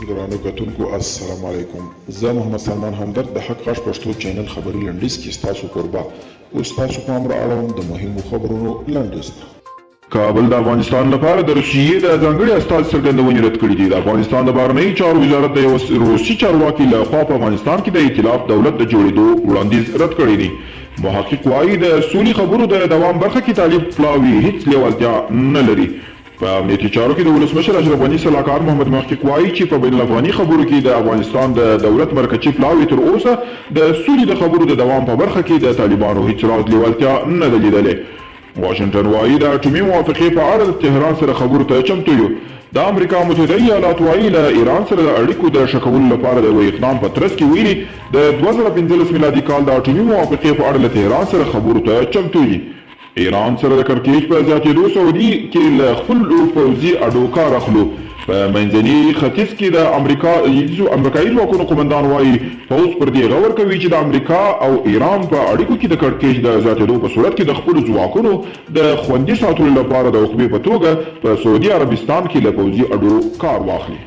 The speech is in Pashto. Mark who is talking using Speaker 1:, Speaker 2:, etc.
Speaker 1: ګرانو کتونکو السلام علیکم. زه محمد سلمان همدرد د حق غږ پښتو چینل خبري لنډیز کې ستاسو کوربه اوس تاسو پام را اړوم د مهمو خبرونو لنډیز ته. کابل د افغانستان لپاره د روسیې د ځانګړي استازي څرګندونې رد کړې دي. د افغانستان د بهرنیو چارو وزارت د یو روسي چارواکي لخوا په افغانستان کې د ائتلاف دولت د جوړېدو وړاندیز رد کړی دی. محقق وایي د سولې خبرو د دوام برخه کې طالب پلاوي هیڅ لیوالتیا نه لري. په امنیتي چارو کې د ولسمشر اشرف غني سلاکار محمد محقق وایي چې په بین الافغاني خبرو کې د افغانستان د دولت مرکزي پلاوي تر اوسه د سولې د خبرو د دوام په برخه کې د طالبانو هیڅ راز لیوالتیا نه ده لیدلې. واشنګټن وایي د اټومي موافقې په اړه د تهران سره خبرو ته چمتو یو. د امریکا متحده ایالات وایي له ایران سره د اړیکو د ښه کولو لپاره د یو اقدام په ترڅ کې ویلي د 2015 میلادي کال د اټومي موافقې په اړه له تهران سره خبرو ته چمتو دي. ایران سره د کړکېچ په زیاتېدو سعودي کې له خپلو پوځي اډو کار اخلو. په منځني ختیځ کې د امریکایي ځواکونو قومندان وایي پوځ پر دې غور کوي چې د امریکا او ایران په اړیکو کې د کړکېچ د زیاتېدو په صورت کې د خپلو ځواکونو د خوندي ساتلو لپاره د عقبې په توګه په سعودي عربستان کې له پوځي اډو کار واخلي.